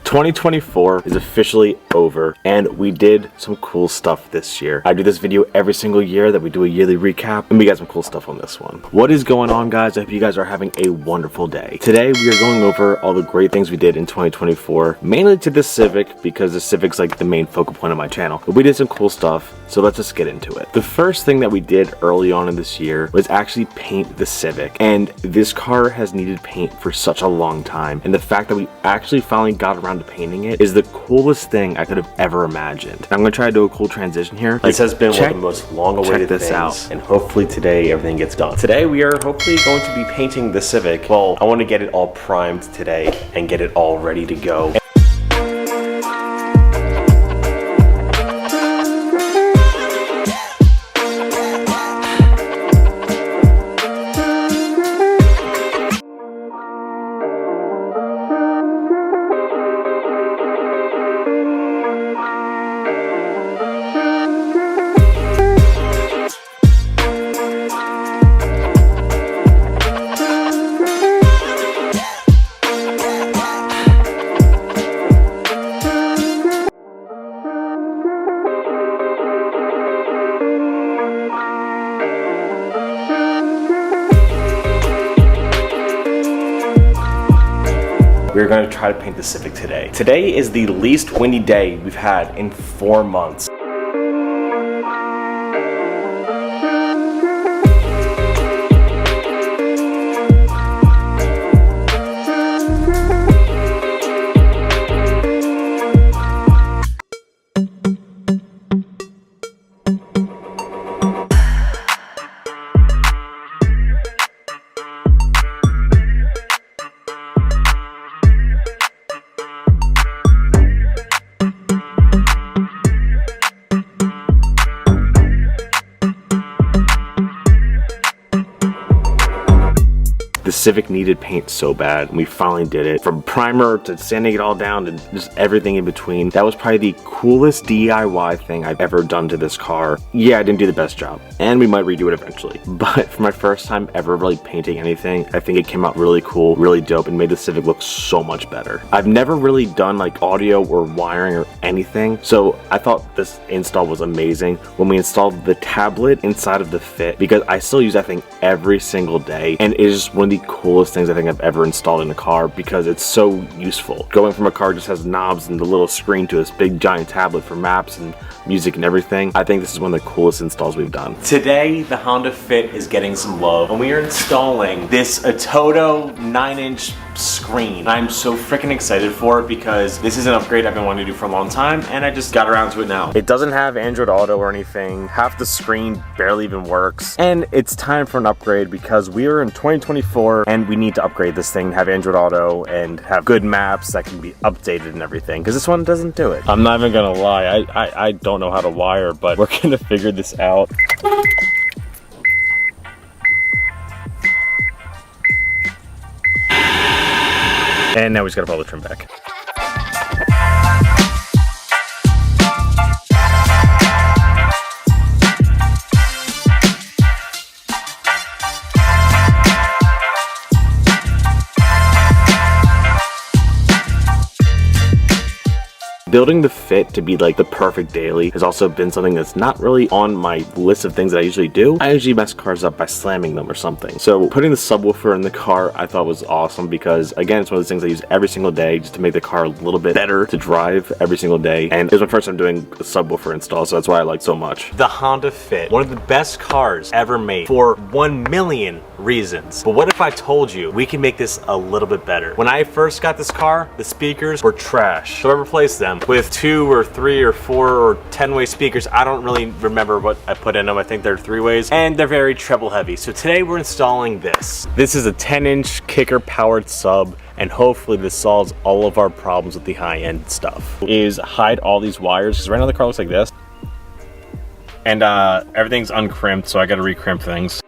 2024 is officially over, and we did some cool stuff this year. I do this video every single year that we do a yearly recap, and we got some cool stuff on this one. What is going on, guys? I hope you guys are having a wonderful day. Today, we are going over all the great things we did in 2024, mainly to the Civic, because the Civic's like the main focal point of my channel. But we did some cool stuff, so let's just get into it. The first thing that we did early on in this year was actually paint the Civic, and this car has needed paint for such a long time, and the fact that we actually finally got around to painting it is the coolest thing I could have ever imagined. I'm gonna try to do a cool transition here. This has been one of the most long-awaited things, out. And hopefully today everything gets done. Today we are hopefully going to be painting the Civic. Well, I want to get it all primed today and get it all ready to go. We're going to try to paint the Civic today. Today is the least windy day we've had in 4 months. The Civic needed paint so bad, and we finally did it. From primer to sanding it all down to just everything in between. That was probably the coolest DIY thing I've ever done to this car. Yeah, I didn't do the best job, and we might redo it eventually. But for my first time ever really painting anything, I think it came out really cool, really dope, and made the Civic look so much better. I've never really done like audio or wiring or anything, so I thought this install was amazing when we installed the tablet inside of the Fit, because I still use that thing every single day, and it is just one of the coolest things I think I've ever installed in a car because it's so useful. Going from a car just has knobs and the little screen to this big giant tablet for maps and music and everything. I think this is one of the coolest installs we've done. Today, the Honda Fit is getting some love, and we are installing this Atoto 9-inch screen. I'm so freaking excited for it because this is an upgrade I've been wanting to do for a long time, and I just got around to it now. It doesn't have Android Auto or anything. Half the screen barely even works, and it's time for an upgrade because we are in 2024 and we need to upgrade this thing, have Android Auto and have good maps that can be updated and everything, because this one doesn't do it. I'm not even gonna lie, I don't know how to wire, but we're gonna figure this out. And now we just gotta pull the trim back. Building the Fit to be like the perfect daily has also been something that's not really on my list of things that I usually do. I usually mess cars up by slamming them or something. So putting the subwoofer in the car I thought was awesome because, again, it's one of those things I use every single day just to make the car a little bit better to drive every single day. And it was my first time doing a subwoofer install, so that's why I like so much. The Honda Fit, one of the best cars ever made for 1 million reasons. But what if I told you we can make this a little bit better? When I first got this car, the speakers were trash. So I replaced them with 2 or 3 or 4 or 10-way speakers. I don't really remember what I put in them. I think they're 3-ways, and they're very treble heavy. So today we're installing this. This is a 10-inch kicker powered sub, and hopefully this solves all of our problems with the high-end stuff. Is hide all these wires, because right now the car looks like this. And everything's uncrimped, so I gotta recrimp things.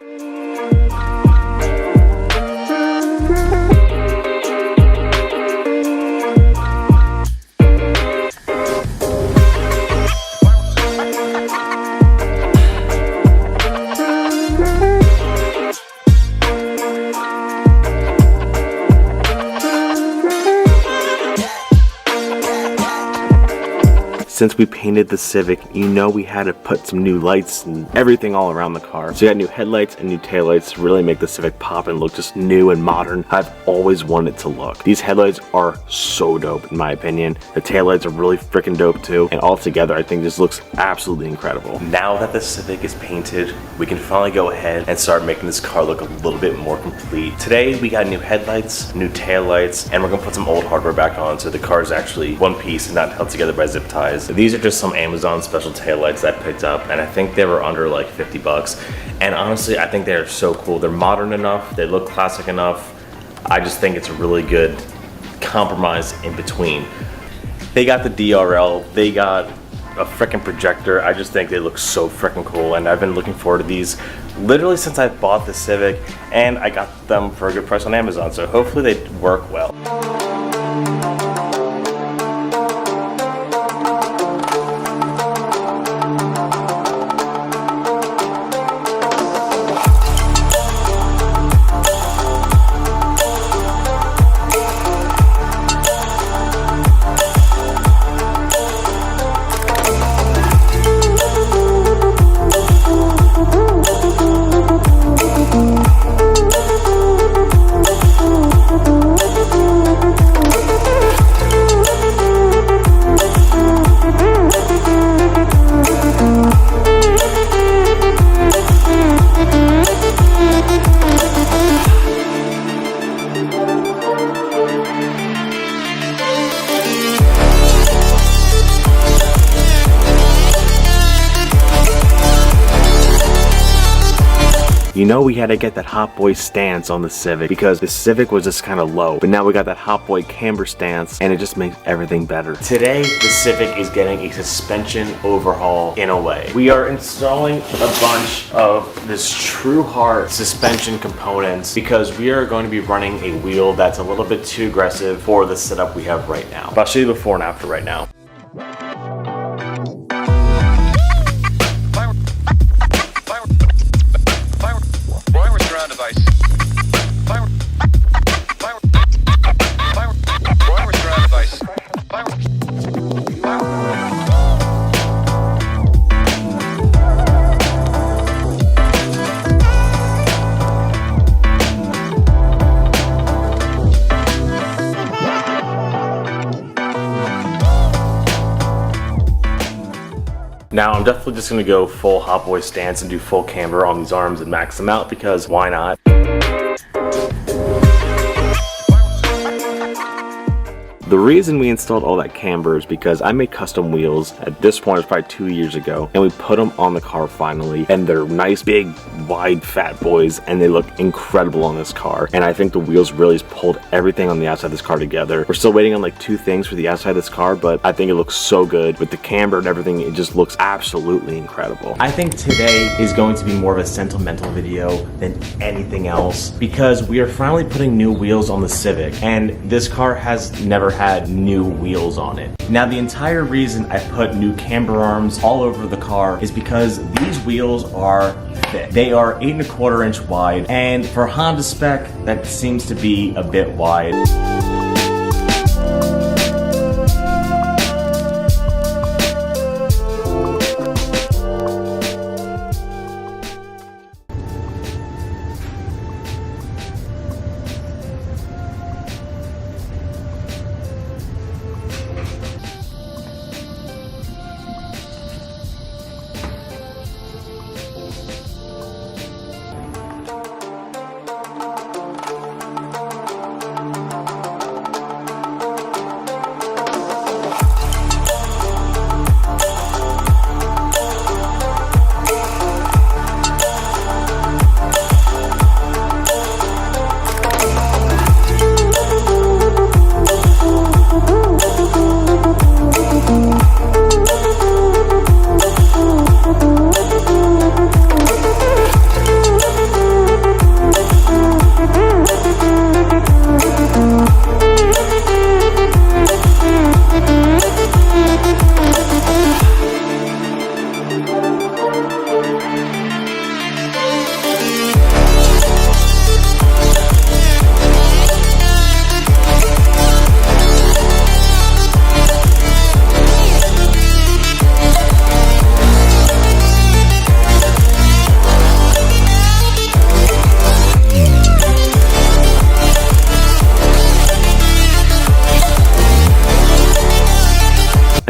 since we painted the Civic, you know we had to put some new lights and everything all around the car. So we got new headlights and new taillights to really make the Civic pop and look just new and modern. I've always wanted it to look. These headlights are so dope in my opinion. The taillights are really freaking dope too. And all together, I think this looks absolutely incredible. Now that the Civic is painted, we can finally go ahead and start making this car look a little bit more complete. Today, we got new headlights, new taillights, and we're gonna put some old hardware back on so the car is actually one piece and not held together by zip ties. These are just some Amazon special taillights that I picked up, and I think they were under like 50 bucks. And honestly, I think they're so cool. They're modern enough, they look classic enough. I just think it's a really good compromise in between. They got the DRL, they got a freaking projector. I just think they look so freaking cool, and I've been looking forward to these literally since I bought the Civic, and I got them for a good price on Amazon, so hopefully they work well. You know we had to get that Hot Boy stance on the Civic because the Civic was just kind of low, but now we got that Hot Boy camber stance and it just makes everything better. Today, the Civic is getting a suspension overhaul in a way. We are installing a bunch of this True Heart suspension components because we are going to be running a wheel that's a little bit too aggressive for the setup we have right now. But I'll show you before and after right now. Now I'm definitely just gonna go full Hot Boy stance and do full camber on these arms and max them out because why not? The reason we installed all that camber is because I made custom wheels. At this point, it was probably 2 years ago, and we put them on the car finally, and they're nice, big, wide, fat boys, and they look incredible on this car. And I think the wheels really just pulled everything on the outside of this car together. We're still waiting on like 2 things for the outside of this car, but I think it looks so good. With the camber and everything, it just looks absolutely incredible. I think today is going to be more of a sentimental video than anything else because we are finally putting new wheels on the Civic, and this car has never had new wheels on it. Now the entire reason I put new camber arms all over the car is because these wheels are thick. They are 8¼ inch wide, and for Honda spec that seems to be a bit wide.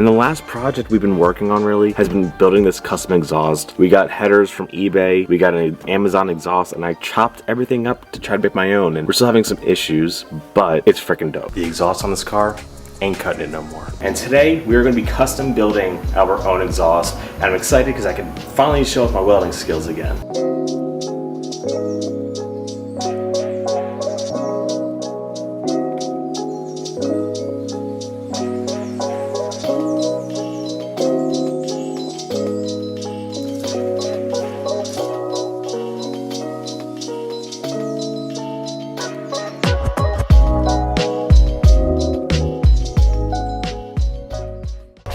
And the last project we've been working on really has been building this custom exhaust. We got headers from eBay, we got an Amazon exhaust, and I chopped everything up to try to make my own, and we're still having some issues, but it's freaking dope. The exhaust on this car ain't cutting it no more. And today we're going to be custom building our own exhaust, and I'm excited because I can finally show off my welding skills again.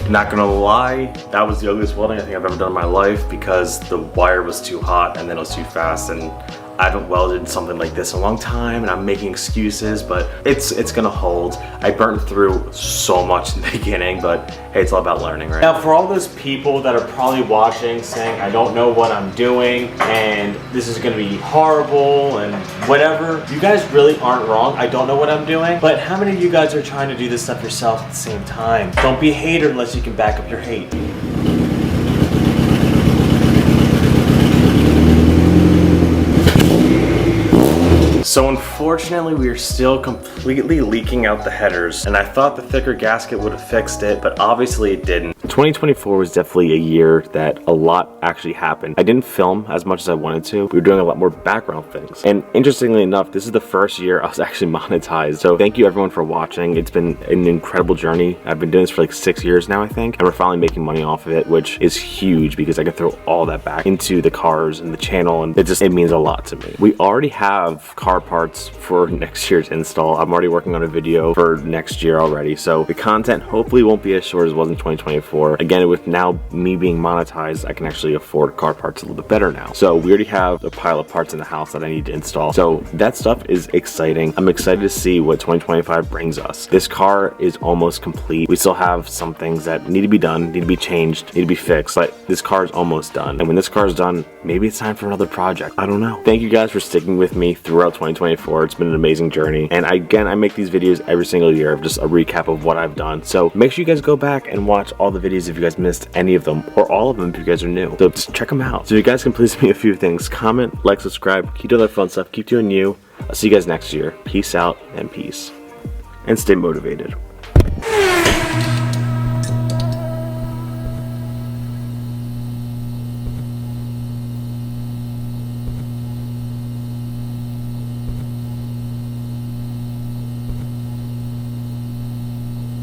Not gonna lie, that was the ugliest welding I think I've ever done in my life because the wire was too hot and then it was too fast, and I haven't welded something like this in a long time and I'm making excuses, but it's gonna hold. I burnt through so much in the beginning, but hey, it's all about learning, right? Now for all those people that are probably watching saying, I don't know what I'm doing and this is gonna be horrible and whatever, you guys really aren't wrong. I don't know what I'm doing, but how many of you guys are trying to do this stuff yourself at the same time? Don't be a hater unless you can back up your hate. So unfortunately, we are still completely leaking out the headers, and I thought the thicker gasket would have fixed it, but obviously it didn't. 2024 was definitely a year that a lot actually happened. I didn't film as much as I wanted to. We were doing a lot more background things. And interestingly enough, this is the first year I was actually monetized. So thank you everyone for watching. It's been an incredible journey. I've been doing this for like 6 years now, I think, and we're finally making money off of it, which is huge because I can throw all that back into the cars and the channel, and it means a lot to me. We already have car parts for next year's install. I'm already working on a video for next year already, so the content hopefully won't be as short as it was in 2024. Again, with now me being monetized, I can actually afford car parts a little bit better now. So we already have a pile of parts in the house that I need to install. So that stuff is exciting. I'm excited to see what 2025 brings us. This car is almost complete. We still have some things that need to be done, need to be changed, need to be fixed, but this car is almost done. And when this car is done, maybe it's time for another project. I don't know. Thank you guys for sticking with me throughout 2024. It's been an amazing journey. And again, I make these videos every single year of just a recap of what I've done. So make sure you guys go back and watch all the videos if you guys missed any of them, or all of them if you guys are new. So just check them out. So if you guys can please me a few things: comment, like, subscribe, keep doing that fun stuff, keep doing you. I'll see you guys next year. Peace out and peace. And stay motivated.